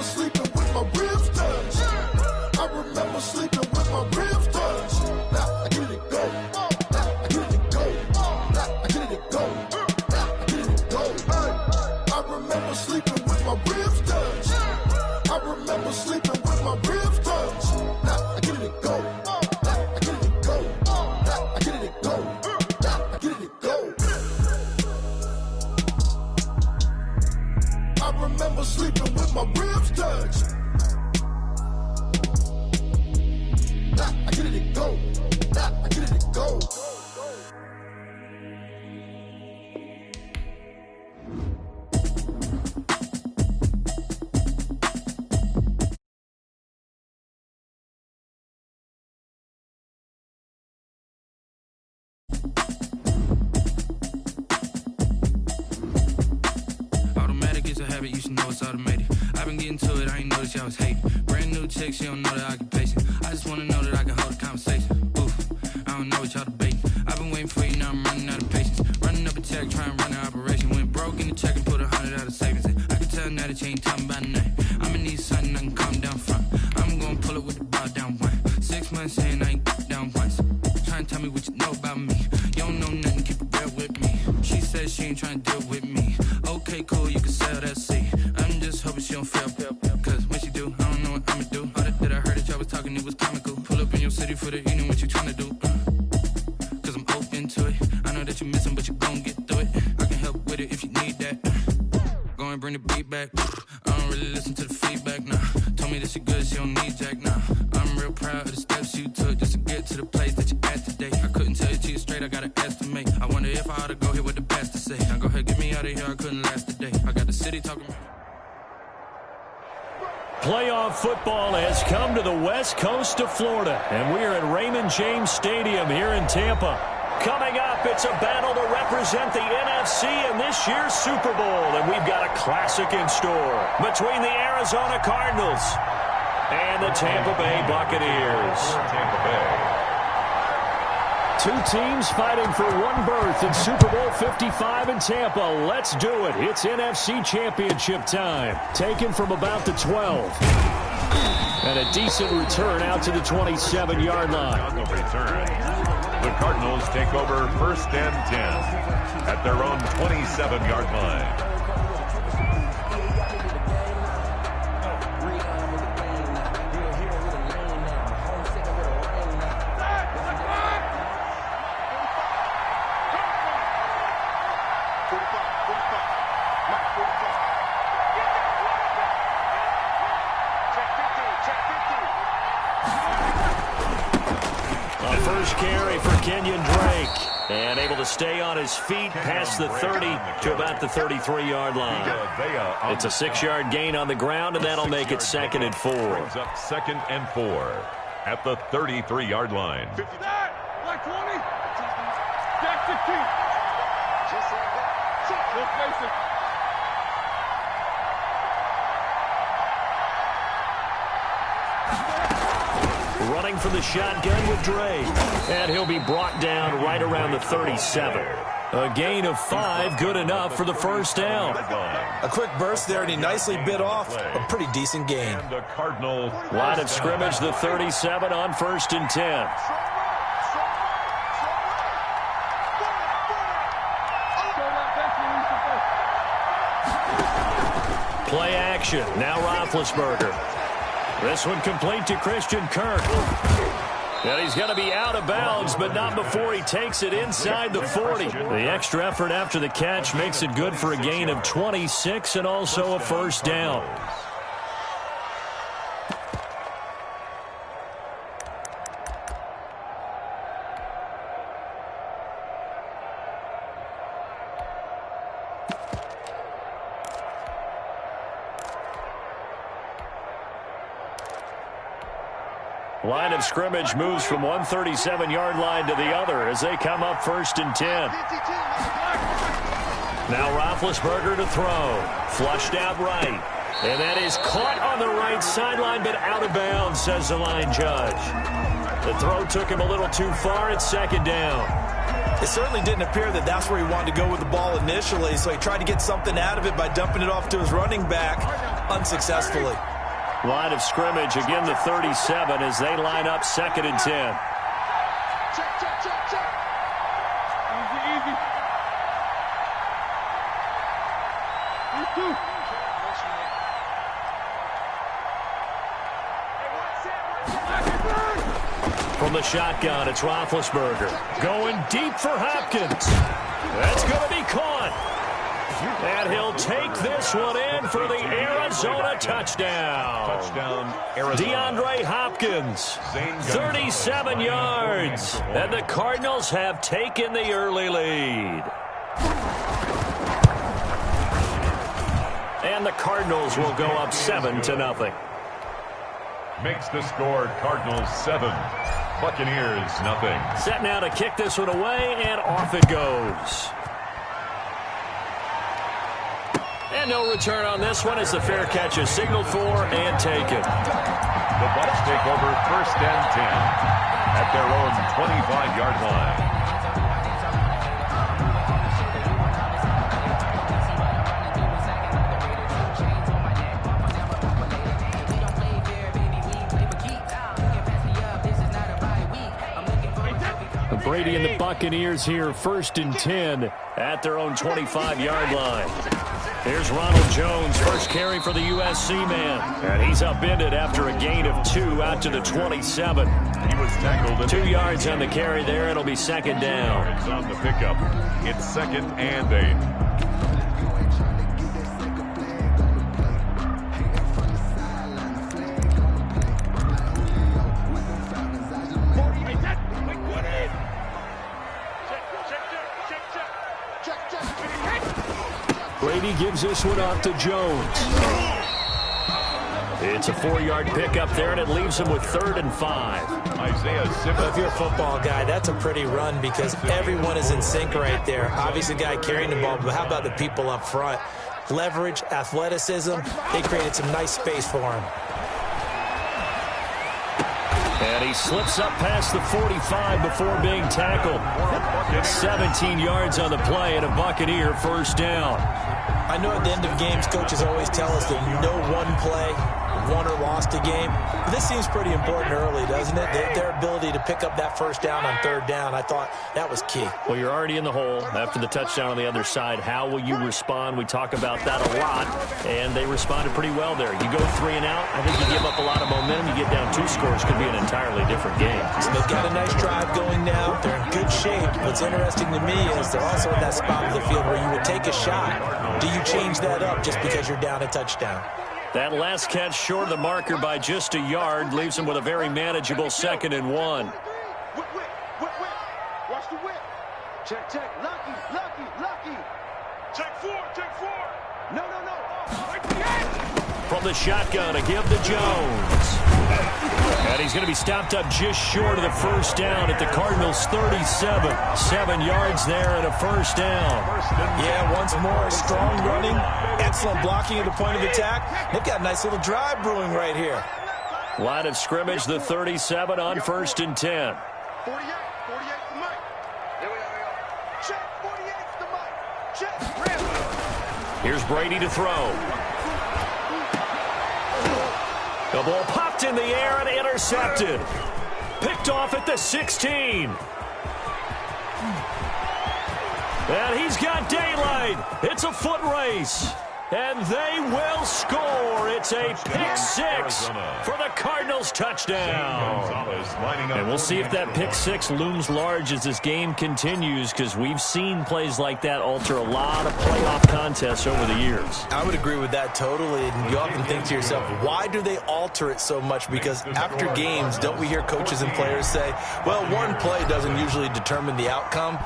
remember sleeping with my ribs touched. I remember sleeping with my ribs touched. Now I get it go. Now I get it go. Now I get it go. Now I get it go. I remember sleeping with my ribs touched. I remember sleeping with my ribs touched. Now I get it go. Now I get it go. Now I get it go. Now I get it go. I remember sleeping with my ribs touched. Now I get it go. Now I get it go. Automatic is a habit, you should know it's automated. I've been getting to it, I ain't noticed y'all was hating. Brand new chick, she don't know the occupation. I just wanna know that I can hold a conversation. Oof, I don't know what y'all debating. I've been waiting for you, now I'm running out of patience. Running up a check, trying to run an operation. Went broke in the check and put 100 out of savings in. I can tell now that you ain't talking about nothing. I'ma need something I can calm down front. I'm gonna pull it with the bar down one. 6 months in, I ain't down once. Trying to tell me what you know about me. You don't know nothing, keep it real with me. She says she ain't trying to deal with me. Okay, cool, you can sell that seat. I'm just hoping she don't fail. Cause when she do, I don't know what I'ma do. All that I heard that y'all was talking, it was comical. Pull up in your city for the evening, what you tryna do? Cause I'm open to it. I know that you're missing, but you gon' get through it. I can help with it if you need that. Go and bring the beat back. I don't really listen to the feedback, nah. Told me that she good, she don't need jack, nah. I'm real proud of the steps you took just to get to the place that you're at today. I couldn't tell you to you straight, I gotta estimate. I wonder if I ought to go here with the best to say. Now go ahead, get me out of here, I couldn't last a day. I got the city talking. Playoff football has come to the west coast of Florida, and we are at Raymond James Stadium here in Tampa. Coming up, it's a battle to represent the NFC in this year's Super Bowl, and we've got a classic in store between the Arizona Cardinals and the Tampa Bay Buccaneers. Tampa Bay. Two teams fighting for one berth in Super Bowl 55 in Tampa. Let's do it. It's NFC Championship time. Taken from about the 12. And a decent return out to the 27-yard line. The Cardinals take over 1st and 10 at their own 27-yard line. First carry for Kenyon Drake. And able to stay on his feet past the 30 to about the 33-yard line. It's a 6-yard gain on the ground, and that'll make it 2nd and 4. Brings up 2nd and 4 at the 33-yard line. 50. Like 20. Jack 15. Just like that. Let's face it. Running from the shotgun with Drake. And he'll be brought down right around the 37. A gain of 5, good enough for the first down. A quick burst there, and he nicely bit off a pretty decent gain. The Cardinal line of scrimmage, the 37 on 1st and 10. Play action. Now Roethlisberger. This one complete to Christian Kirk. And he's going to be out of bounds, but not before he takes it inside the 40. The extra effort after the catch makes it good for a gain of 26 and also a first down. Line of scrimmage moves from one 37-yard line to the other as they come up 1st and 10. Now Roethlisberger to throw. Flushed out right. And that is caught on the right sideline, but out of bounds, says the line judge. The throw took him a little too far. It's 2nd down. It certainly didn't appear that that's where he wanted to go with the ball initially, so he tried to get something out of it by dumping it off to his running back unsuccessfully. Line of scrimmage, again the 37 as they line up 2nd and 10. Check, check, check, check. Easy, easy. You too. From the shotgun, it's Roethlisberger. Going deep for Hopkins. That's going to be caught. And he'll take this one in for the Arizona touchdown. Touchdown, Arizona. DeAndre Hopkins, 37 yards. And the Cardinals have taken the early lead. And the Cardinals will go up 7-0. Makes the score Cardinals 7, Buccaneers 0. Set now to kick this one away, and off it goes. And no return on this one as the fair catch is signaled for and taken. The Bucs take over 1st and 10 at their own 25-yard line. Brady and the Buccaneers here, 1st and 10 at their own 25-yard line. Here's Ronald Jones, first carry for the USC man. And he's upended after a gain of 2 out to the 27. He was tackled. 2 yards on the carry there. It'll be 2nd down. On the pickup. It's 2nd and 8. Brady gives this one off to Jones. It's a 4-yard pickup there, and it leaves him with 3rd and 5. Isaiah Simmons. If you're a football guy, that's a pretty run because everyone is in sync right there. Obviously, the guy carrying the ball, but how about the people up front? Leverage, athleticism, they created some nice space for him. And he slips up past the 45 before being tackled. 17 yards on the play and a Buccaneer 1st down. I know at the end of games, coaches always tell us that no one play won or lost a game. But this seems pretty important early, doesn't it? Their ability to pick up that 1st down on 3rd down, I thought that was key. Well, you're already in the hole after the touchdown on the other side. How will you respond? We talk about that a lot, and they responded pretty well there. You go 3 and out, I think you give up a lot of momentum. You get down 2 scores, could be an entirely different game. So they've got a nice drive going now. They're in good shape. What's interesting to me is they're also in that spot of the field where you would take a shot. Do you change that up just because you're down a touchdown? That last catch short of the marker by just a yard leaves him with a very manageable 2nd and 1. Whip. Watch the whip. Check. Lucky. Check 4. No. From the shotgun, a give to Jones. And he's going to be stopped up just short of the 1st down at the Cardinals' 37. 7 yards there and a 1st down. Yeah, once more, strong running, excellent blocking at the point of attack. They've got a nice little drive brewing right here. Line of scrimmage, the 37 on 1st and 10. 48 the mic. Here we go. Check 48 the mic. Check. Here's Brady to throw. The ball popped in the air and intercepted. Picked off at the 16. And he's got daylight. It's a foot race. And they will score. It's a pick 6 for the Cardinals touchdown. And we'll see if that pick 6 looms large as this game continues, because we've seen plays like that alter a lot of playoff contests over the years. I would agree with that totally. And you often think to yourself, why do they alter it so much? Because after games, don't we hear coaches and players say, well, one play doesn't usually determine the outcome?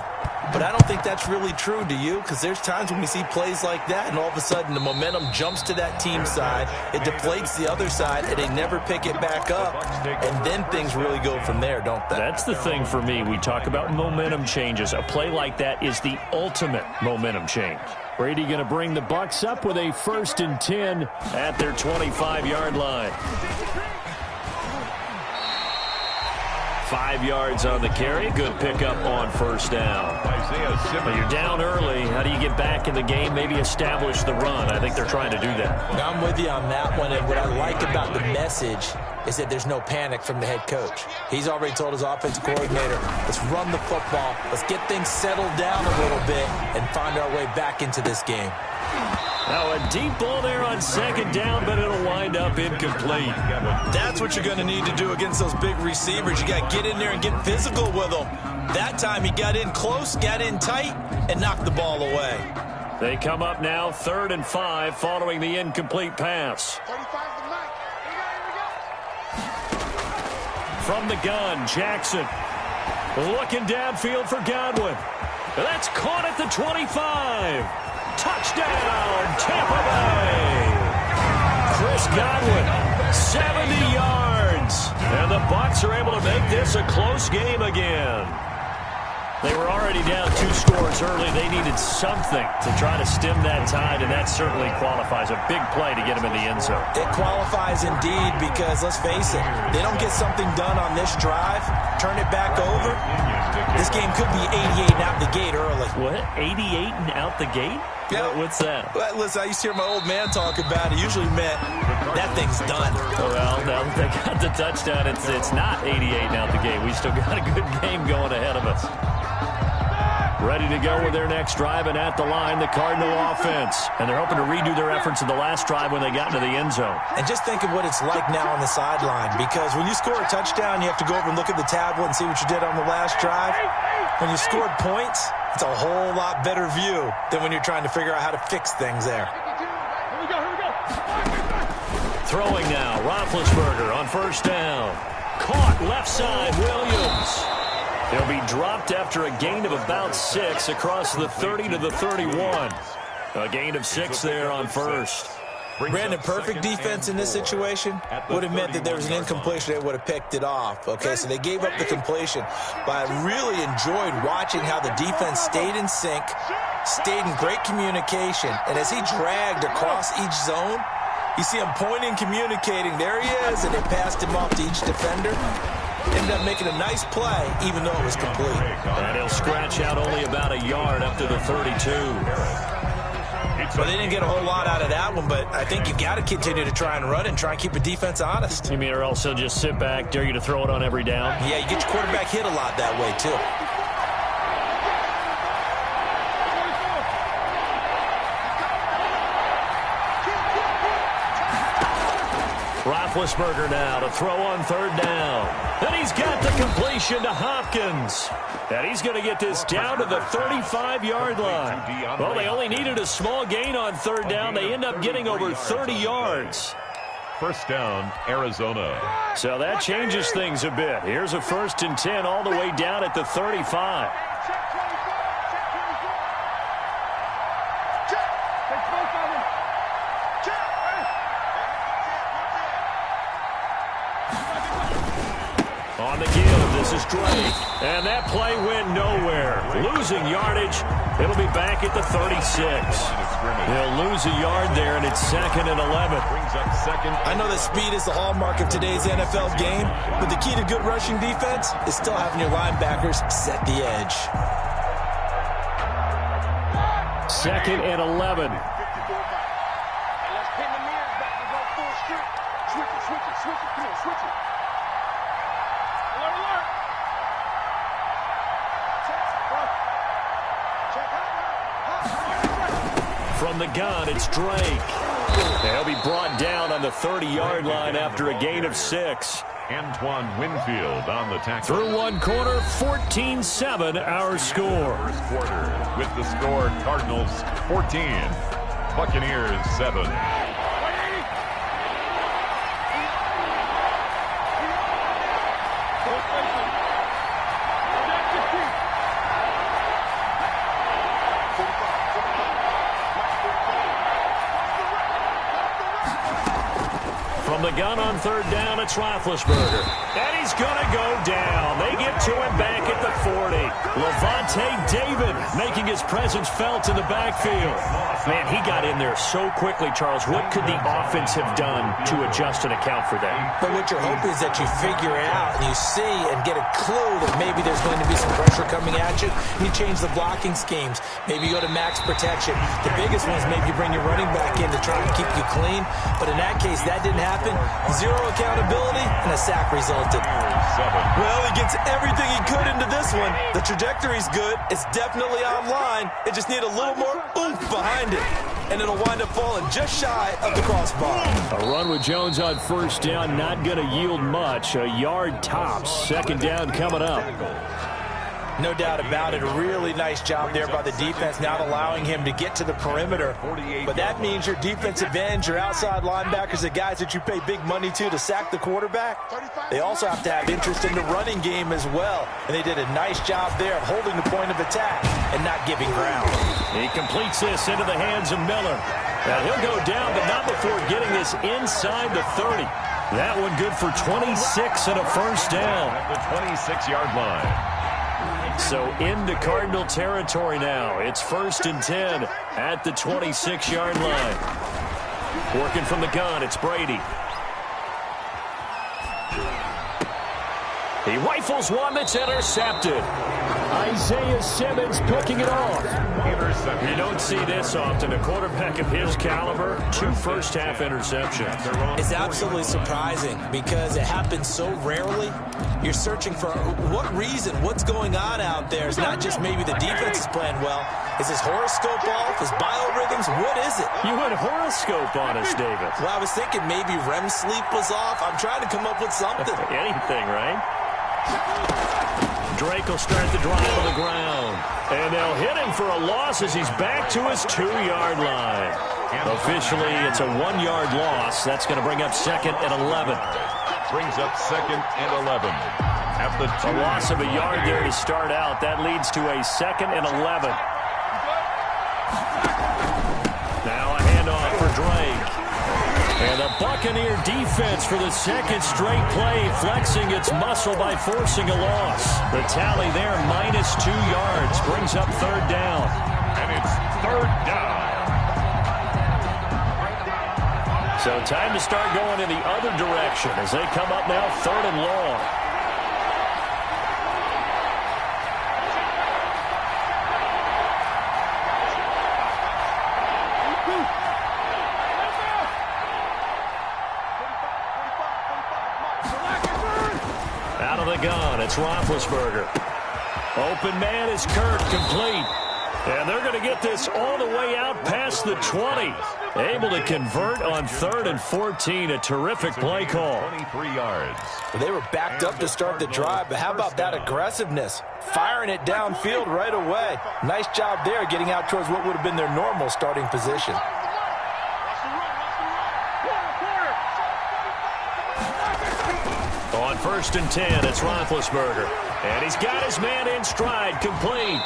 But I don't think that's really true, do you? Because there's times when we see plays like that, and all of a sudden the momentum jumps to that team side, it deflates the other side, and they never pick it back up, and then things really go from there, don't they? That's the thing for me. We talk about momentum changes. A play like that is the ultimate momentum change. Brady going to bring the Bucs up with a 1st and 10 at their 25-yard line. 5 yards on the carry. Good pickup on first down. But you're down early. How do you get back in the game, maybe establish the run? I think they're trying to do that. Now, I'm with you on that one, and what I like about the message is that there's no panic from the head coach. He's already told his offensive coordinator, let's run the football, let's get things settled down a little bit, and find our way back into this game. Now a deep ball there on second down, but it'll wind up incomplete. That's what you're going to need to do against those big receivers. You got to get in there and get physical with them. That time he got in close, got in tight, and knocked the ball away. They come up now 3rd and 5 following the incomplete pass. 35 to the mic. From the gun, Jackson looking downfield for Godwin. That's caught at the 25. Touchdown, Tampa Bay! Chris Godwin, 70 yards. And the Bucs are able to make this a close game again. They were already down 2 scores early. They needed something to try to stem that tide, and that certainly qualifies. A big play to get them in the end zone. It qualifies indeed because, let's face it, they don't get something done on this drive, turn it back over, this game could be 88 and out the gate early. What? 88 and out the gate? Yeah. What's that? Well, listen, I used to hear my old man talk about it. Usually meant that thing's done. Well, now that they got the touchdown, it's not 88 and out the gate. We still got a good game going ahead of us. Ready to go with their next drive, and at the line, the Cardinal offense. And they're hoping to redo their efforts in the last drive when they got into the end zone. And just think of what it's like now on the sideline, because when you score a touchdown, you have to go over and look at the tablet and see what you did on the last drive. When you scored points, it's a whole lot better view than when you're trying to figure out how to fix things there. Here we go. Throwing now, Roethlisberger on first down. Caught left side, Williams. He'll be dropped after a gain of about 6 across the 30 to the 31. A gain of 6 there on first. Brandon, perfect defense in this situation would have meant that there was an incompletion. They would have picked it off. Okay, so they gave up the completion. But I really enjoyed watching how the defense stayed in sync, stayed in great communication. And as he dragged across each zone, you see him pointing, communicating. There he is, and they passed him off to each defender. Ended up making a nice play, even though it was complete. And he'll scratch out only about a yard up to the 32. Well, they didn't get a whole lot out of that one, but I think you got to continue to try and run and try and keep the defense honest. You mean, or else he'll just sit back, dare you to throw it on every down? Yeah, you get your quarterback hit a lot that way, too. Roethlisberger now to throw on third down. And he's got the completion to Hopkins. And he's going to get this down to the 35-yard line. Well, they only needed a small gain on third down. They end up getting over 30 yards. First down, Arizona. So that changes things a bit. Here's a 1st and 10 all the way down at the 35. On the give, this is Drake. And that play went nowhere. Losing yardage. It'll be back at the 36. They'll lose a yard there, and it's 2nd and 11. I know that speed is the hallmark of today's NFL game, but the key to good rushing defense is still having your linebackers set the edge. 2nd and 11. Let's pin the mirrors back and go full strip. Switch it. Come on, switch it. Alert. From the gun, it's Drake. They'll be brought down on the 30-yard line after a gain of 6. Antoine Winfield on the tackle. Through one quarter, 14-7 our score. First quarter with the score, Cardinals 14, Buccaneers 7. From the gun on third down, it's Roethlisberger. And he's going to go down. They get to him back at the 40. Levante David making his presence felt in the backfield. Man, he got in there so quickly, Charles. What could the offense have done to adjust and account for that? But what you're hoping is that you figure it out and you see and get a clue that maybe there's going to be some pressure coming at you. And you change the blocking schemes. Maybe you go to max protection. The biggest one is maybe you bring your running back in to try and keep you clean. But in that case, that didn't happen. Zero accountability, and a sack resulted. Well, he gets everything he could into this one. The trajectory's good. It's definitely online. It just needs a little more oomph behind it. And it'll wind up falling just shy of the crossbar. A run with Jones on first down, not going to yield much. A yard tops. Second down coming up. No doubt about it. A really nice job there by the defense, not allowing him to get to the perimeter. But that means your defensive ends, your outside linebackers, the guys that you pay big money to sack the quarterback, they also have to have interest in the running game as well. And they did a nice job there of holding the point of attack and not giving ground. He completes this into the hands of Miller. Now he'll go down, but not before getting this inside the 30. That one good for 26 and a first down. At the 26-yard line. So into Cardinal territory now. It's 1st and 10 at the 26-yard line. Working from the gun, it's Brady. He rifles one that's intercepted. Isaiah Simmons picking it off. You don't see this often. A quarterback of his caliber, 2 first-half interceptions. It's absolutely surprising because it happens so rarely. You're searching for what reason, what's going on out there. It's not just maybe the defense is playing well. Is his horoscope off? His biorhythms? What is it? You went horoscope on us, David. Well, I was thinking maybe REM sleep was off. I'm trying to come up with something. Anything, right? Drake will start the drive on the ground. And they'll hit him for a loss as he's back to his 2-yard line. Officially, it's a 1-yard loss. That's going to bring up 2nd and 11. Brings up 2nd and 11. At the 2. A loss of a yard there to start out. That leads to a 2nd and 11. Now a handoff for Drake. And the Buccaneer defense for the 2nd straight play, flexing its muscle by forcing a loss. The tally there, -2 yards, brings up 3rd down. And it's 3rd down. So time to start going in the other direction as they come up now 3rd and long. Out of the gun, it's Roethlisberger. Open man is Kirk, complete. And they're going to get this all the way out past the 20. Able to convert on 3rd and 14. A terrific play call. 23 yards. Well, they were backed up to start the drive, but how about that aggressiveness? Firing it downfield right away. Nice job there getting out towards what would have been their normal starting position. On 1st and 10, it's Roethlisberger. And he's got his man in stride, complete.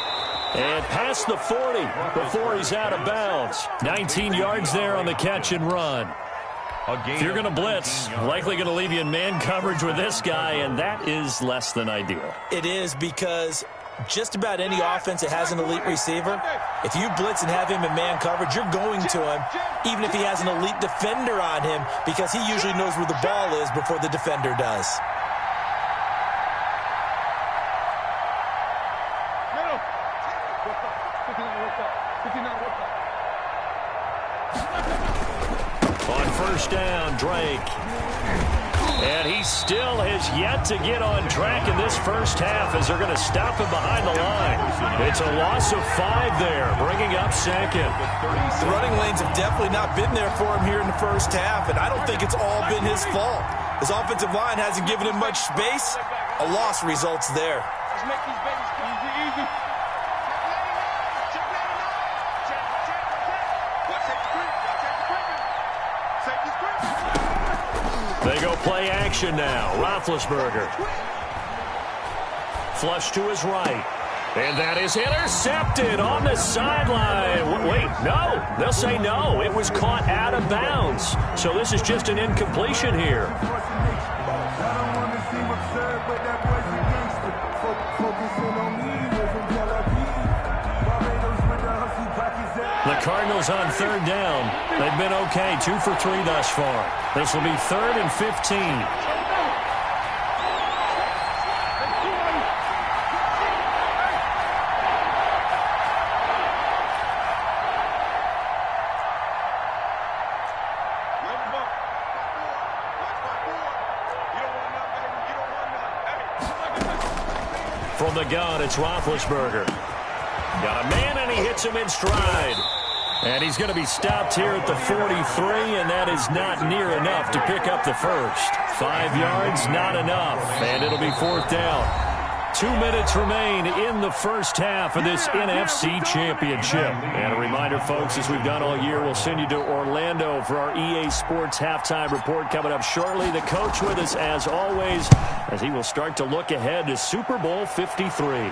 And past the 40 before he's out of bounds. 19 yards there on the catch and run. If you're going to blitz, likely going to leave you in man coverage with this guy, and that is less than ideal. It is because just about any offense that has an elite receiver, if you blitz and have him in man coverage, you're going to him, even if he has an elite defender on him, because he usually knows where the ball is before the defender does. On 1st down, Drake. And he still has yet to get on track in this first half as they're going to stop him behind the line. It's a loss of 5 there, bringing up 2nd. The running lanes have definitely not been there for him here in the first half, and I don't think it's all been his fault. His offensive line hasn't given him much space. A loss results there. Just make these babies easy. They go play action now. Roethlisberger. Flush to his right. And that is intercepted on the sideline. Wait, no. They'll say no. It was caught out of bounds. So this is just an incompletion here. The Cardinals on third down. They've been okay, 2 for 3 thus far. This will be 3rd and 15. From the gun, it's Roethlisberger. Got a man, and he hits him in stride. And he's going to be stopped here at the 43, and that is not near enough to pick up the first. 5 yards, not enough, and it'll be 4th down. 2 minutes remain in the first half of this NFC Championship. And a reminder, folks, as we've done all year, we'll send you to Orlando for our EA Sports halftime report coming up shortly. The coach with us, as always, as he will start to look ahead to Super Bowl 53.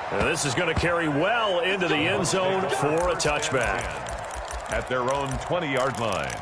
And this is going to carry well into the end zone for a touchback. At their own 20-yard line.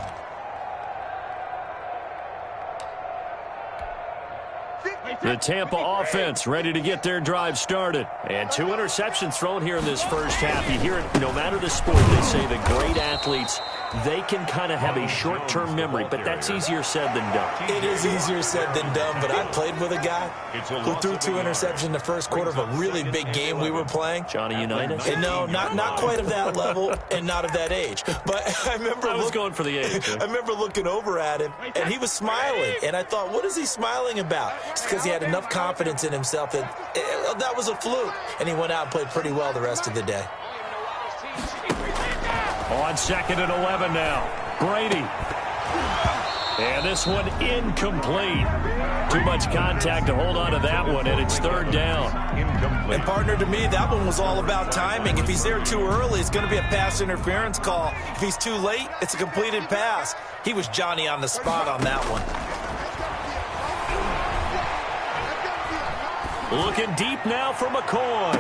The Tampa offense ready to get their drive started. And 2 interceptions thrown here in this first half. You hear it, no matter the sport, they say the great athletes, they can kind of have a short-term memory, but that's easier said than done. It is easier said than done, but I played with a guy who threw 2 interceptions in the first quarter of a really big game we were playing. Johnny Unitas? And no, not quite of that level and not of that age. But I was going for the age. I remember looking over at him, and he was smiling. And I thought, what is he smiling about? It's because he had enough confidence in himself that was a fluke. And he went out and played pretty well the rest of the day. On 2nd and 11 now. Brady. And this one incomplete. Too much contact to hold on to that one, and it's 3rd down. And partner, to me, that one was all about timing. If he's there too early, it's going to be a pass interference call. If he's too late, it's a completed pass. He was Johnny on the spot on that one. Looking deep now for McCoy.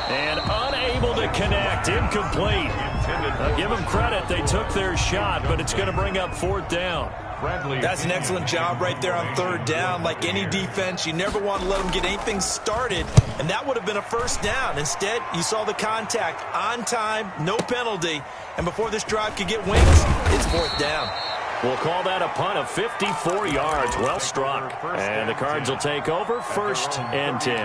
And unable to connect. Incomplete. I'll give them credit. They took their shot, but it's going to bring up 4th down. That's an excellent job right there on 3rd down. Like any defense, you never want to let them get anything started, and that would have been a 1st down. Instead, you saw the contact on time, no penalty, and before this drive could get wings, it's 4th down. We'll call that a punt of 54 yards. Well struck. And the Cards will take over 1st and 10.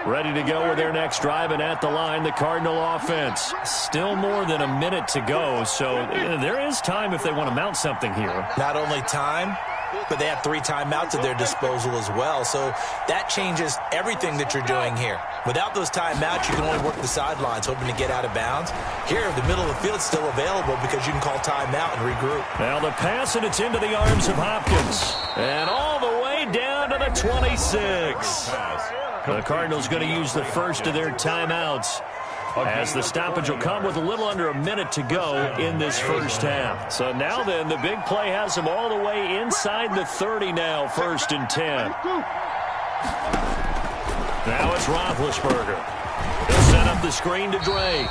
Ready to go with their next drive, and at the line, the Cardinal offense. Still more than a minute to go, so there is time if they want to mount something here. Not only time, but they have 3 timeouts at their disposal as well, so that changes everything that you're doing here. Without those timeouts, you can only work the sidelines, hoping to get out of bounds. Here, the middle of the field's still available because you can call timeout and regroup. Now the pass, and it's into the arms of Hopkins. And all the way down to the 26. The Cardinals going to use the first of their timeouts, as the stoppage will come with a little under a minute to go in this first half. So now then, the big play has them all the way inside the 30 now, 1st and 10. Now it's Roethlisberger. He'll set up the screen to Drake.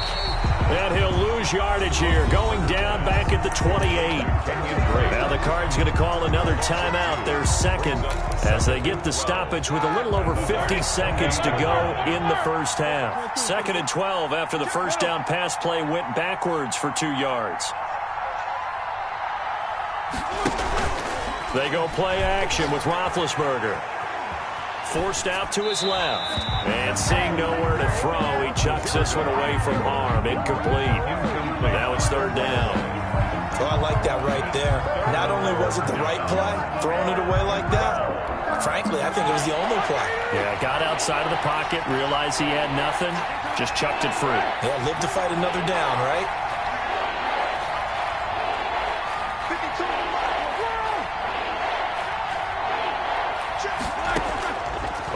And he'll lose yardage here, going down back at the 28. Now the Cards going to call another timeout, their 2nd, as they get the stoppage with a little over 50 seconds to go in the first half. 2nd and 12 after the 1st down pass play went backwards for 2 yards. They go play action with Roethlisberger. Forced out to his left. And seeing nowhere to throw, he chucks this one away from harm. Incomplete. Now it's 3rd down. Well, I like that right there. Not only was it the right play, throwing it away like that, frankly, I think it was the only play. Yeah, got outside of the pocket, realized he had nothing, just chucked it free. Yeah, live to fight another down, right?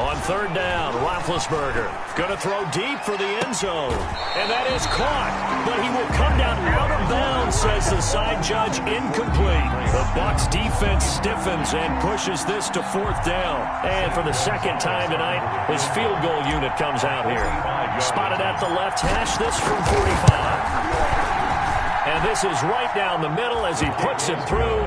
On third down, Roethlisberger going to throw deep for the end zone. And that is caught, but he will come down out of bounds, says the side judge, incomplete. The Bucs defense stiffens and pushes this to fourth down. And for the second time tonight, his field goal unit comes out here. Spotted at the left hash, this from 45. And this is right down the middle as he puts it through.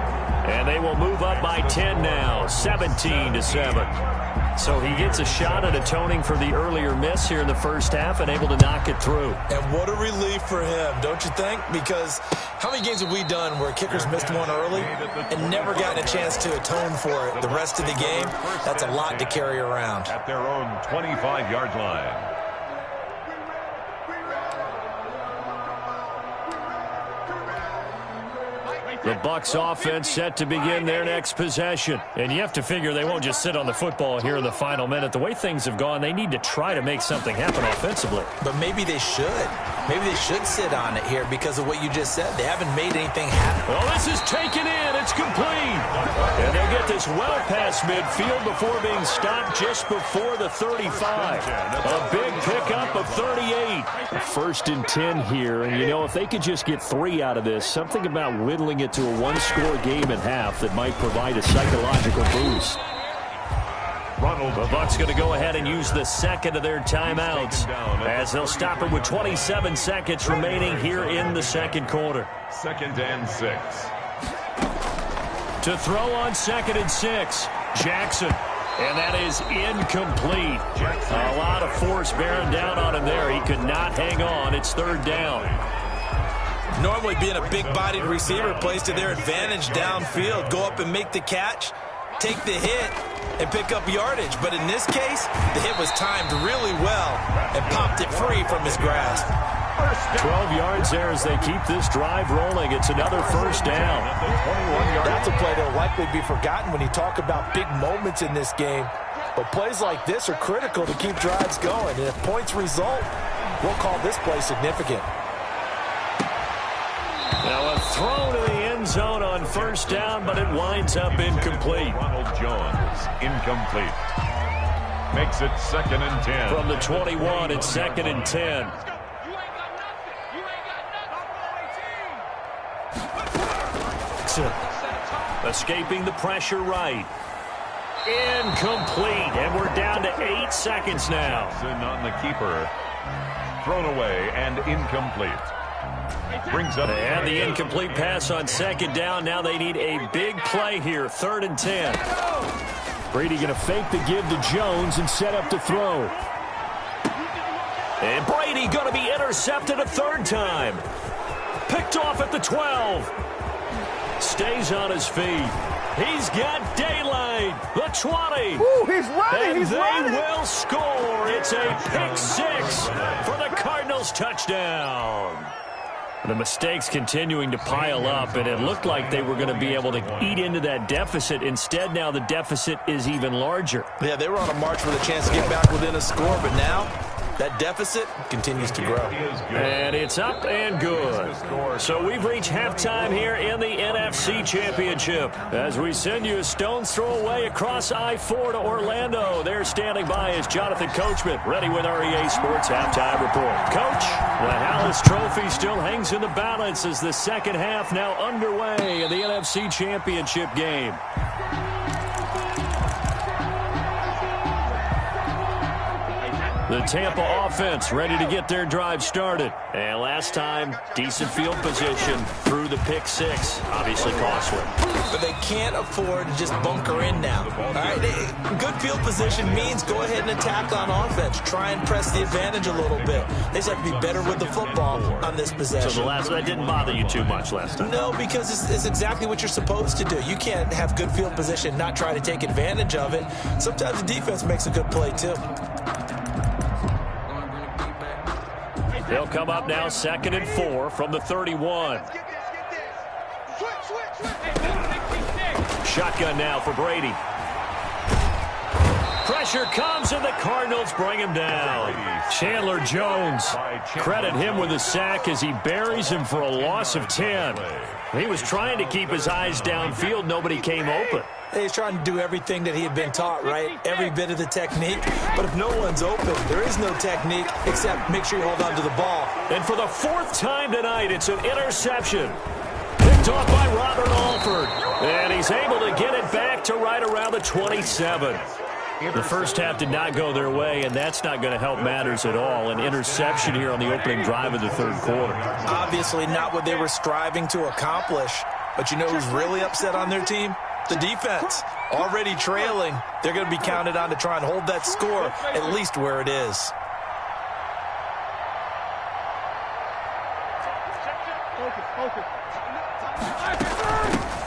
And they will move up by 10 now, 17-7. So he gets a shot at atoning for the earlier miss here in the first half and able to knock it through. And what a relief for him, don't you think? Because how many games have we done where kickers missed one early and never gotten a chance to atone for it the rest of the game? That's a lot to carry around. At their own 25-yard line. The Bucs offense set to begin their next possession. And you have to figure they won't just sit on the football here in the final minute. The way things have gone, they need to try to make something happen offensively. But maybe they should. Maybe they should sit on it here because of what you just said. They haven't made anything happen. Oh, this is taken in. It's complete. And they get this well past midfield before being stopped just before the 35. A big pickup of 38. First and 10 here. And, you know, if they could just get 3 out of this, something about whittling it to a one-score game at half that might provide a psychological boost. The Bucs going to go ahead and use the second of their timeouts as they'll stop it with 27 seconds remaining here in the second quarter. 2nd and 6. To throw on 2nd and 6, Jackson. And that is incomplete. A lot of force bearing down on him there. He could not hang on. It's 3rd down. Normally being a big-bodied receiver plays to their advantage downfield. Go up and make the catch, take the hit, and pick up yardage. But in this case, the hit was timed really well and popped it free from his grasp. 12 yards there as they keep this drive rolling. It's another first down. That's a play that will likely be forgotten when you talk about big moments in this game. But plays like this are critical to keep drives going. And if points result, we'll call this play significant. Now a throw to the end zone on first down, but it winds up incomplete. Ronald Jones, incomplete. Makes it 2nd and 10. From the 21, it's 2nd and 10. Escaping the pressure right. Incomplete, and we're down to 8 seconds now. On the keeper. Thrown away and incomplete. Brings up and the incomplete pass on 2nd down. Now they need a big play here. 3rd and 10. Brady going to fake the give to Jones and set up to throw. And Brady going to be intercepted a 3rd time. Picked off at the 12. Stays on his feet. He's got daylight. The 20. Ooh, he's running. And they will score. It's a pick 6 for the Cardinals touchdown. The mistakes continuing to pile up, and it looked like they were going to be able to eat into that deficit. Instead, now the deficit is even larger. Yeah, they were on a march with a chance to get back within a score, but now that deficit continues to grow. And it's up and good. So we've reached halftime here in the NFC Championship. As we send you a stone's throw away across I-4 to Orlando. There standing by is Jonathan Coachman, ready with our EA Sports Halftime Report. Coach, the Hallis Trophy still hangs in the balance as the second half now underway in the NFC Championship game. The Tampa offense ready to get their drive started. And last time, decent field position through the pick 6. Obviously costly. But they can't afford to just bunker in now. All right, good field position means go ahead and attack on offense. Try and press the advantage a little bit. They just have to be better with the football on this possession. So that didn't bother you too much last time? No, because it's exactly what you're supposed to do. You can't have good field position and not try to take advantage of it. Sometimes the defense makes a good play, too. They'll come up now 2nd and 4 from the 31. Shotgun now for Brady. Pressure comes and the Cardinals bring him down. Chandler Jones, credit him with a sack as he buries him for a loss of 10. He was trying to keep his eyes downfield. Nobody came open. He's trying to do everything that he had been taught, right? Every bit of the technique. But if no one's open, there is no technique except make sure you hold on to the ball. And for the 4th time tonight, it's an interception. Picked off by Robert Alford. And he's able to get it back to right around the 27. The first half did not go their way, and that's not going to help matters at all. An interception here on the opening drive of the third quarter. Obviously not what they were striving to accomplish. But you know who's really upset on their team? The defense. Already trailing. They're going to be counted on to try and hold that score at least where it is.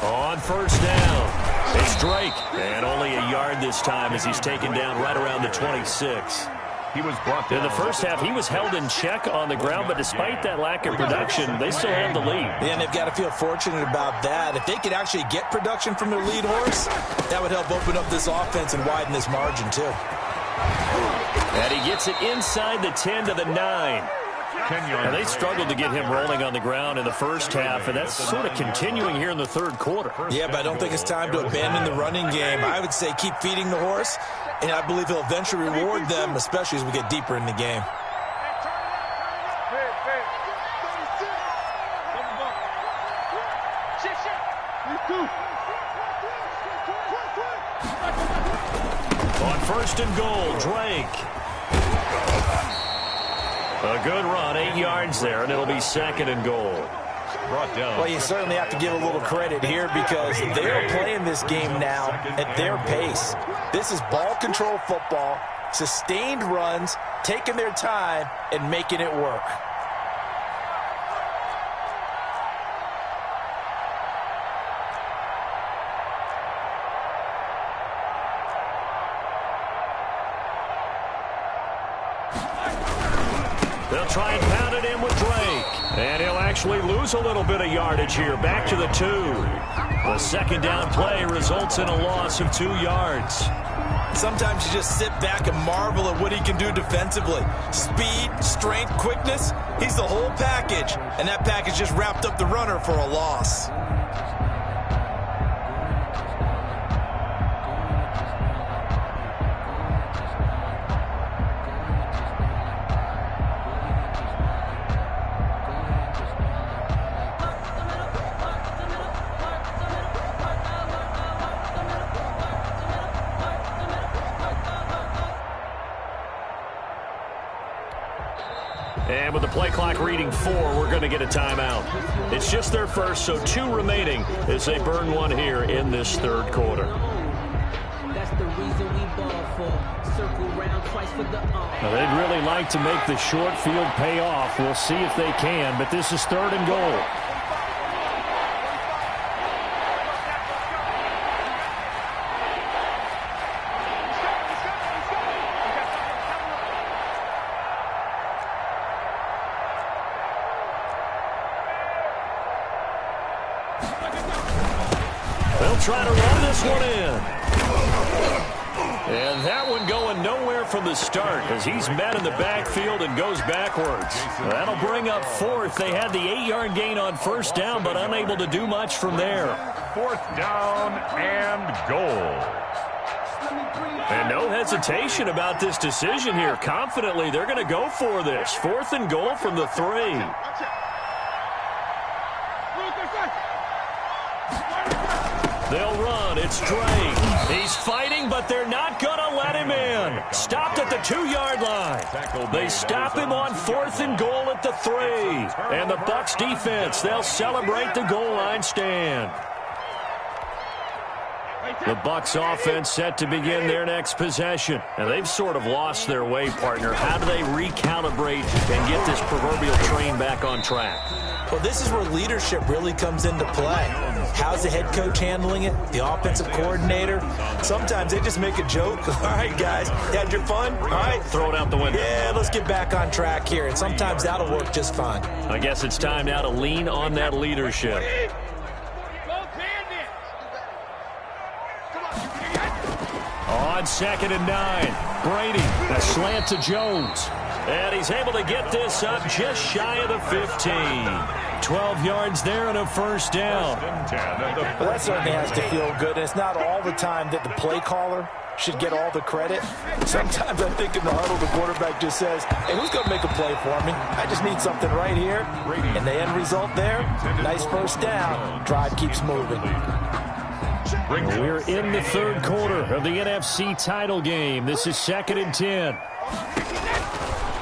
On first down, it's Drake. And only a yard this time as he's taken down right around the 26. He was brought down. In the first half, he was held in check on the ground, but despite that lack of production, they still have the lead. And they've got to feel fortunate about that. If they could actually get production from their lead horse, that would help open up this offense and widen this margin too. And he gets it inside the 10 to the 9. And they struggled to get him rolling on the ground in the first half, and that's sort of continuing here in the third quarter. Yeah, but I don't think it's time to abandon the running game. I would say keep feeding the horse, and I believe he'll eventually reward them, especially as we get deeper in the game. On first and goal, Drake. A good run, 8 yards there, and it'll be 2nd and goal. Brought down. Well, you certainly have to give a little credit here because they're playing this game now at their pace. This is ball control football, sustained runs, taking their time, and making it work. They'll try and pound it in with Drake. And he'll actually lose a little bit of yardage here. Back to the 2. The second down play results in a loss of 2 yards. Sometimes you just sit back and marvel at what he can do defensively. Speed, strength, quickness, he's the whole package. And that package just wrapped up the runner for a loss. And with the play clock reading 4, we're going to get a timeout. It's just their first, so 2 remaining as they burn one here in this third quarter. That's the reason we ball for. Circle round twice for the Now, they'd really like to make the short field pay off. We'll see if they can, but this is 3rd and goal. They'll try to run this one in. And that one going nowhere from the start as he's met in the backfield and goes backwards. That'll bring up 4th. They had the 8-yard gain on first down, but unable to do much from there. 4th down and goal. And no hesitation about this decision here. Confidently, they're going to go for this. 4th and goal from the 3. They'll run. It's Drake. He's fighting, but they're not going to let him in. Stopped at the 2-yard line. They stop him on 4th and goal at the 3. And the Bucs defense, they'll celebrate the goal line stand. The Bucs offense set to begin their next possession. And they've sort of lost their way, partner. How do they recalibrate and get this proverbial train back on track? Well, this is where leadership really comes into play. How's the head coach handling it? The offensive coordinator? Sometimes they just make a joke. All right, guys, you had your fun? All right. Throw it out the window. Yeah, let's get back on track here. And sometimes that'll work just fine. I guess it's time now to lean on that leadership. On 2nd and 9, Brady, a slant to Jones. And he's able to get this up just shy of the 15. 12 yards there and a first down. Well, that certainly has to feel good. And it's not all the time that the play caller should get all the credit. Sometimes I think in the huddle, the quarterback just says, hey, who's going to make a play for me? I just need something right here. And the end result there, nice first down. Drive keeps moving. We're in the third quarter of the NFC title game. This is 2nd and 10.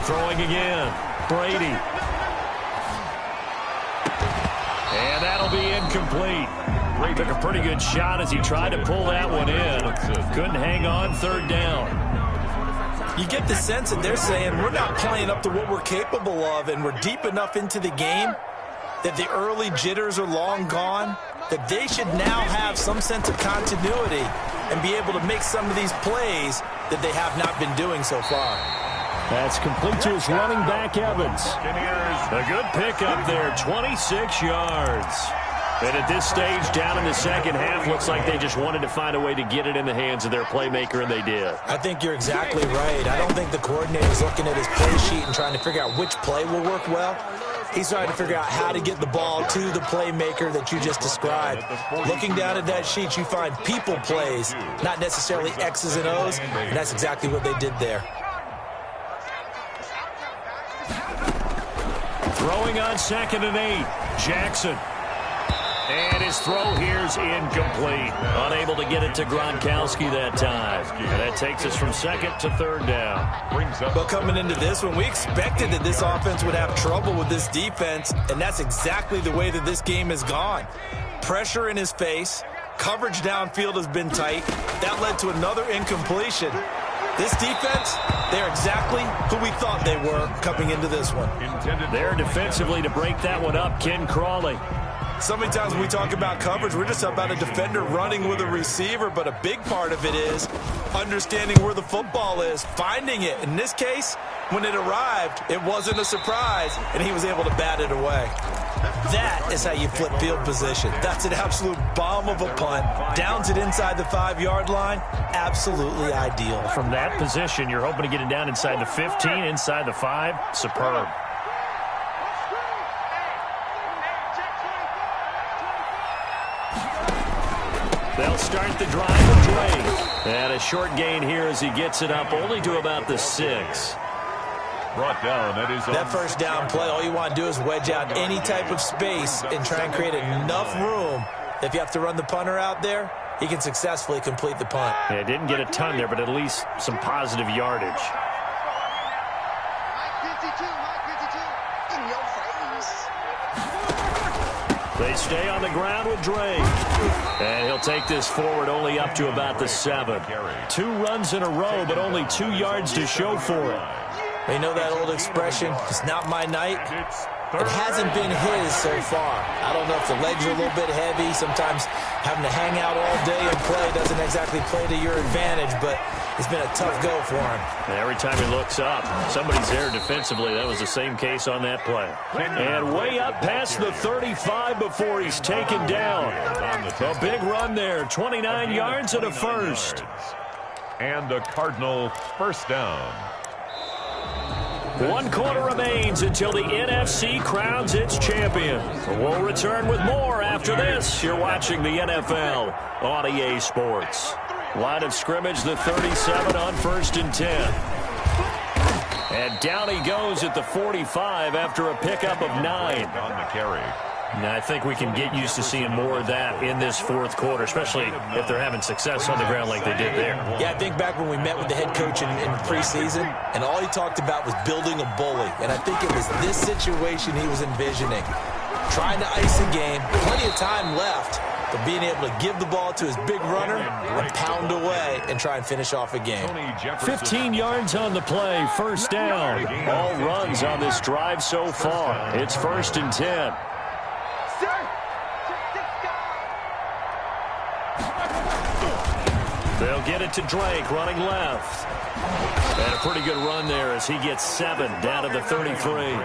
Throwing again. Brady. And that'll be incomplete. Took a pretty good shot as he tried to pull that one in. Couldn't hang on, 3rd down. You get the sense that they're saying we're not playing up to what we're capable of, and we're deep enough into the game that the early jitters are long gone, that they should now have some sense of continuity and be able to make some of these plays that they have not been doing so far. That's complete to his running back, Evans. A good pickup there, 26 yards. And at this stage, down in the second half, looks like they just wanted to find a way to get it in the hands of their playmaker, and they did. I think you're exactly right. I don't think the coordinator's looking at his play sheet and trying to figure out which play will work well. He's trying to figure out how to get the ball to the playmaker that you just described. Looking down at that sheet, you find people plays, not necessarily X's and O's, and that's exactly what they did there. Throwing on 2nd and 8, Jackson. And his throw here's incomplete. Unable to get it to Gronkowski that time. And that takes us from 2nd to 3rd down. But coming into this one, we expected that this offense would have trouble with this defense, and that's exactly the way that this game has gone. Pressure in his face. Coverage downfield has been tight. That led to another incompletion. This defense, they're exactly who we thought they were coming into this one. There defensively to break that one up, Ken Crawley. So many times when we talk about coverage, we're just about a defender running with a receiver, but a big part of it is understanding where the football is, finding it. In this case, when it arrived, it wasn't a surprise, and he was able to bat it away. That is how you flip field position. That's an absolute bomb of a punt. Downs it inside the 5-yard line. Absolutely ideal. From that position, you're hoping to get it down inside the 15, inside the 5. Superb. They'll start the drive with Drake. And a short gain here as he gets it up only to about the 6. Brought down. That first down play, all you want to do is wedge out any type of space and try and create enough room that if you have to run the punter out there, he can successfully complete the punt. Yeah, didn't get a ton there, but at least some positive yardage. They stay on the ground with Drake. And he'll take this forward only up to about the 7. 2 runs in a row, but only 2 yards to show for it. You know that old expression, it's not my night? It hasn't been his so far. I don't know if the legs are a little bit heavy. Sometimes having to hang out all day and play doesn't exactly play to your advantage, but it's been a tough go for him. And every time he looks up, somebody's there defensively. That was the same case on that play. And way up past the 35 before he's taken down. A big run there, 29 yards and a first. And a Cardinal first down. 1 quarter remains until the NFC crowns its champion. We'll return with more after this. You're watching the NFL on EA Sports. Line of scrimmage, the 37 on 1st and 10. And down he goes at the 45 after a pickup of 9. On the carry. And I think we can get used to seeing more of that in this 4th quarter, especially if they're having success on the ground like they did there. Yeah, I think back when we met with the head coach in preseason, and all he talked about was building a bully. And I think it was this situation he was envisioning. Trying to ice the game, plenty of time left, but being able to give the ball to his big runner and pound away and try and finish off a game. 15 yards on the play, first down. All runs on this drive so far. It's 1st and 10. They'll get it to Drake, running left. And a pretty good run there as he gets 7 down to the 33.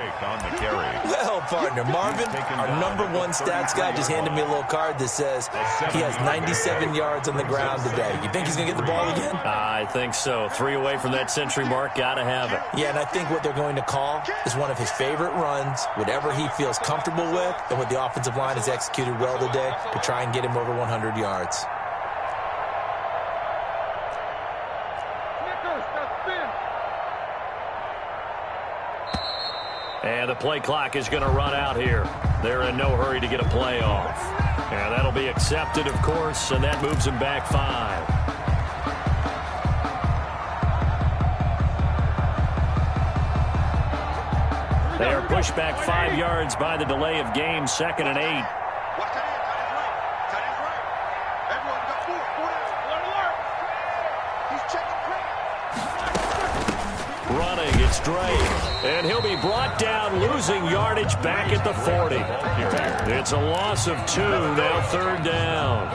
Well, partner, Marvin, our #1 stats guy, just handed me a little card that says he has 97 yards on the ground today. You think he's going to get the ball again? I think so. 3 away from that century mark. Got to have it. Yeah, and I think what they're going to call is one of his favorite runs, whatever he feels comfortable with, and what the offensive line has executed well today to try and get him over 100 yards. And the play clock is going to run out here. They're in no hurry to get a play off. And that'll be accepted, of course, and that moves them back 5. They are pushed back 5 yards by the delay of game, 2nd and 8. Running, it's Drake. And he'll be brought down, losing yardage back at the 40. It's a loss of 2, now 3rd down.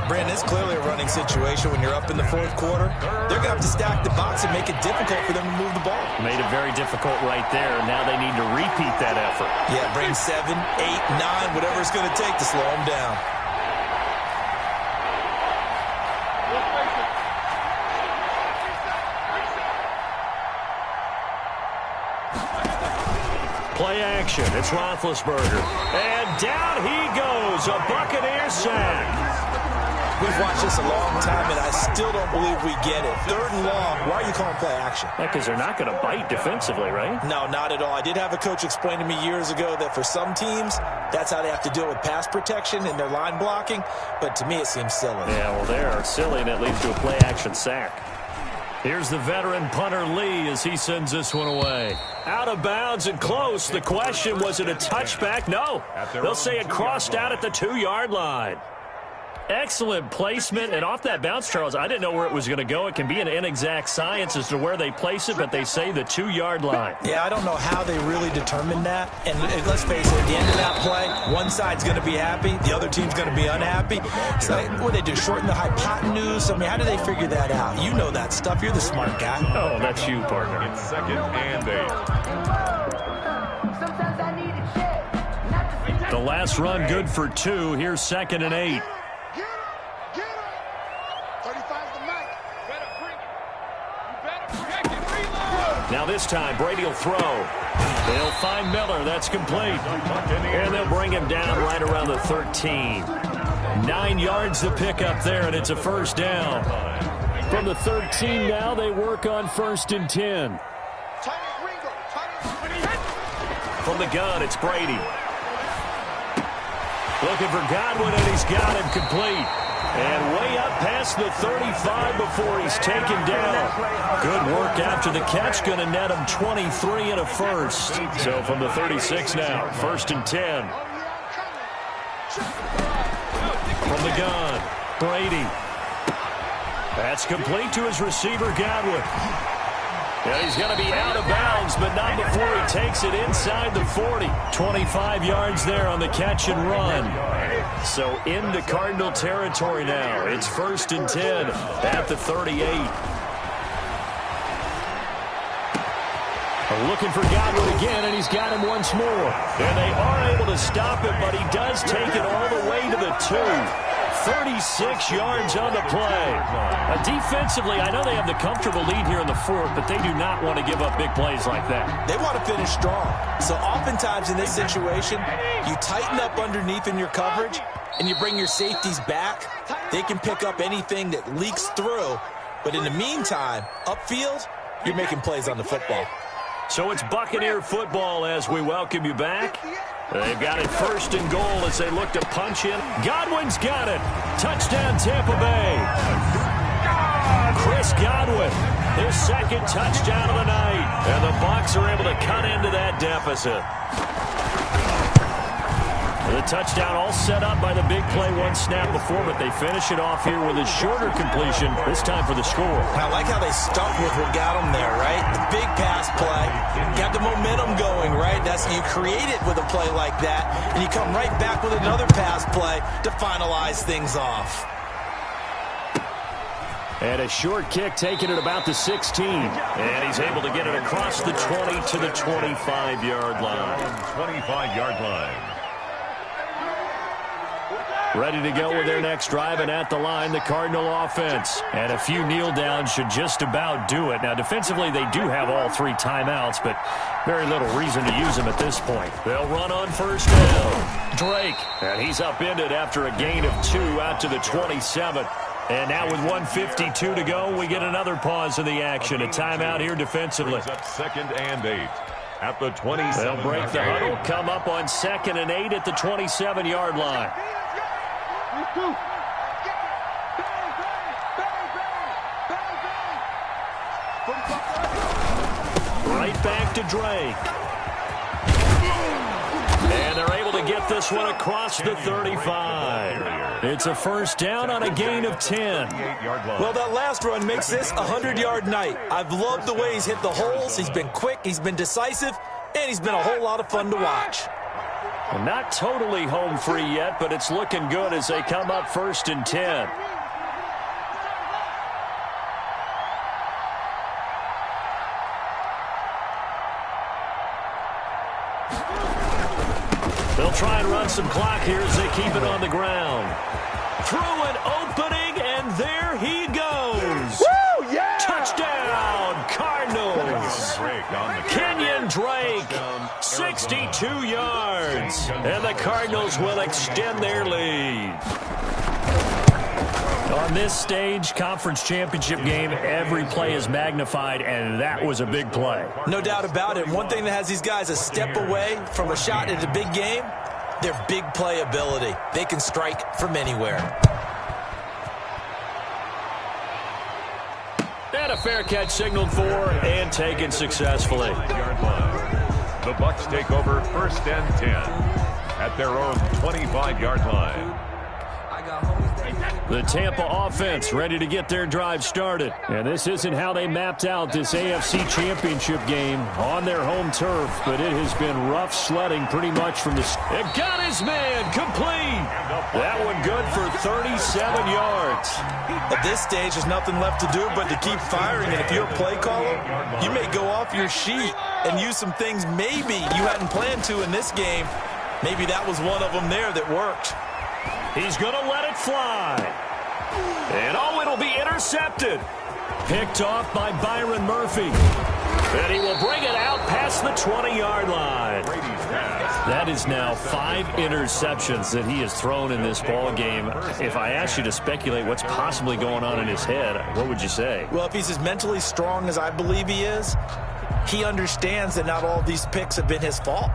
Brandon, it's clearly a running situation when you're up in the 4th quarter. They're going to have to stack the box and make it difficult for them to move the ball. Made it very difficult right there. Now they need to repeat that effort. Yeah, bring 7, 8, 9, whatever it's going to take to slow them down. Play action. It's Roethlisberger. And down he goes. A Buccaneer sack. We've watched this a long time, and I still don't believe we get it. 3rd and long. Why are you calling play action? Because they're not going to bite defensively, right? No, not at all. I did have a coach explain to me years ago that for some teams, that's how they have to deal with pass protection and their line blocking. But to me, it seems silly. Yeah, well, they are silly, and it leads to a play action sack. Here's the veteran punter Lee as he sends this one away. Out of bounds and close. The question, was it a touchback? No. They'll say it crossed out at the 2-yard line. Excellent placement, and off that bounce, Charles, I didn't know where it was going to go. It can be an inexact science as to where they place it, but they say the 2-yard line. Yeah, I don't know how they really determined that. And let's face it, at the end of that play, one side's going to be happy, the other team's going to be unhappy. So what they do, shorten the hypotenuse? I mean, how do they figure that out? You know that stuff. You're the smart guy. Oh, that's you, partner. It's 2nd and 8. The last run good for 2. Here's 2nd and 8. Now this time, Brady will throw. They'll find Miller. That's complete. And they'll bring him down right around the 13. 9 yards to pick up there, and it's a 1st down. From the 13 now, they work on 1st and 10. From the gun, it's Brady. Looking for Godwin, and he's got him complete. And way up past the 35 before he's taken down. Good work after the catch. Going to net him 23 and a 1st. So from the 36 now, 1st and 10. From the gun, Brady. That's complete to his receiver, Godwin. And he's going to be out of bounds, but not before he takes it inside the 40. 25 yards there on the catch and run. So into Cardinal territory now. It's 1st and 10 at the 38. Looking for Godwin again, and he's got him once more. And they are able to stop him, but he does take it all the way to the 2. 36 yards on the play. Defensively, I know they have the comfortable lead here in the 4th, but they do not want to give up big plays like that. They want to finish strong. So oftentimes in this situation, you tighten up underneath in your coverage, and you bring your safeties back. They can pick up anything that leaks through. But in the meantime, upfield, you're making plays on the football. So it's Buccaneer football as we welcome you back. They've got it 1st and goal as they look to punch in. Godwin's got it. Touchdown, Tampa Bay. Chris Godwin, his 2nd touchdown of the night. And the Bucs are able to cut into that deficit. The touchdown all set up by the big play one snap before, but they finish it off here with a shorter completion, this time for the score. I like how they stuck with what got them there, right? The big pass play, got the momentum going, right? That's you create it with a play like that, and you come right back with another pass play to finalize things off. And a short kick taken at about the 16. And he's able to get it across the 20 to the 25-yard line. 25-yard line. Ready to go with their next drive, and at the line, the Cardinal offense. And a few kneel downs should just about do it. Now, defensively, they do have all 3 timeouts, but very little reason to use them at this point. They'll run on first down. Drake, and he's upended after a gain of 2 out to the 27. And now with 1:52 to go, we get another pause in the action. A timeout here defensively. Up 2nd and 8 at the 27. They'll break the huddle, come up on 2nd and 8 at the 27-yard line. Right back to Drake. And they're able to get this one across the 35. It's a first down on a gain of 10. Well, that last run makes this a 100-yard night. I've loved the way he's hit the holes. He's been quick, he's been decisive, and he's been a whole lot of fun to watch. Well, not totally home free yet, but it's looking good as they come up 1st and 10. They'll try and run some clock here as they keep it on the ground. Through an opening, and there he goes. Woo, yeah! Touchdown, Cardinals. Kenyon Drake, 62 yards. And the Cardinals will extend their lead. On this stage, conference championship game, every play is magnified, and that was a big play. No doubt about it. One thing that has these guys a step away from a shot at a big game, their big play ability. They can strike from anywhere. And a fair catch signaled for and taken successfully. The Bucs take over 1st and 10 at their own 25-yard line. The Tampa offense ready to get their drive started. And this isn't how they mapped out this AFC Championship game on their home turf, but it has been rough sledding pretty much from the... It got his man complete. That one good for 37 yards. At this stage, there's nothing left to do but to keep firing, and if you're a play caller, you may go off your sheet and use some things maybe you hadn't planned to in this game. Maybe that was one of them there that worked. He's going to let it fly. And it'll be intercepted. Picked off by Byron Murphy. And he will bring it out past the 20-yard line. That is now 5 interceptions that he has thrown in this ball game. If I asked you to speculate what's possibly going on in his head, what would you say? Well, if he's as mentally strong as I believe he is, he understands that not all of these picks have been his fault.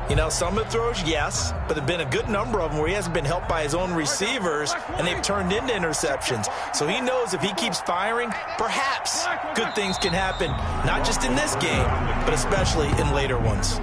You know, some of the throws, yes, but there have been a good number of them where he hasn't been helped by his own receivers, and they've turned into interceptions. So he knows if he keeps firing, perhaps good things can happen, not just in this game, but especially in later ones.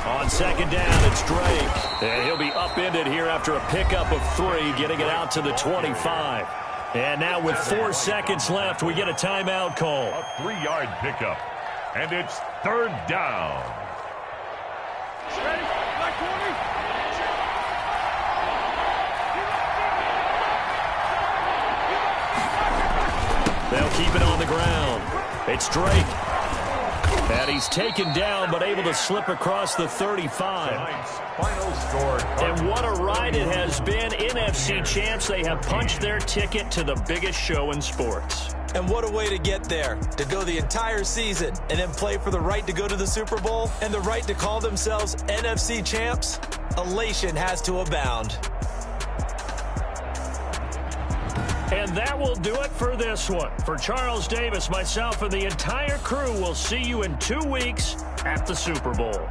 On 2nd down, it's Drake. And he'll be upended here after a pickup of 3, getting it out to the 25. And now with 4 seconds left, we get a timeout call. A 3-yard pickup. And it's 3rd down. They'll keep it on the ground. It's Drake. And he's taken down, but able to slip across the 35. Final score. And what a ride it has been. NFC champs, they have punched their ticket to the biggest show in sports. And what a way to get there, to go the entire season and then play for the right to go to the Super Bowl and the right to call themselves NFC champs. Elation has to abound. And that will do it for this one. For Charles Davis, myself, and the entire crew, we'll see you in 2 weeks at the Super Bowl.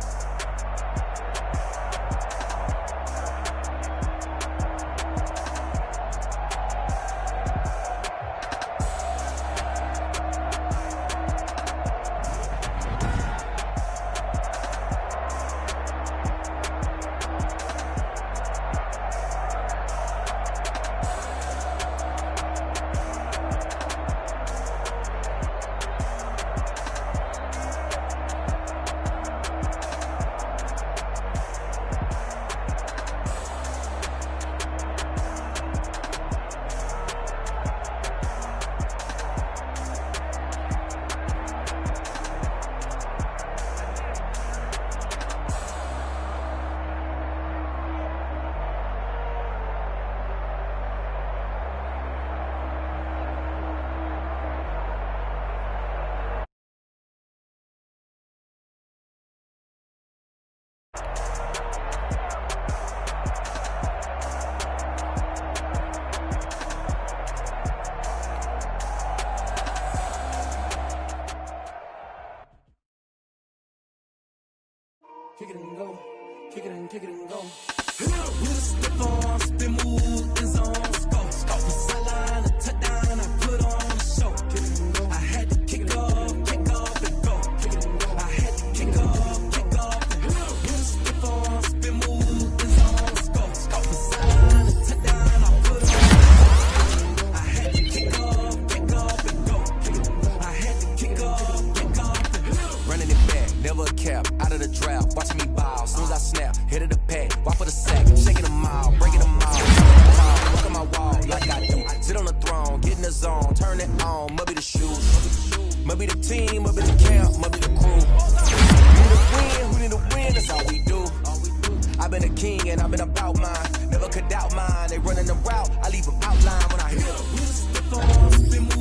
kick it and go, kick it and go. With a stiff arm, spin move, end zone, score. From sideline to touchdown, I put on a show. I had to kick off and go. I had to kick off and go. With a stiff arm, spin move, end zone, score. From sideline to touchdown, I put on a show. I had to kick off and go. I had to kick off and go. Running it back, never a cap, out of the draft, watching me ball. As soon as I snap, hit of the pack, walk for the sack, shaking them all, breaking them all. Walk on my wall like I do. Sit on the throne, get in the zone, turn it on, must be the shoes, must be the team, must be the camp, must be the crew. We need to win, that's all we do. I've been a king and I've been about mine, never could doubt mine. They running the route, I leave them outline when I hit them.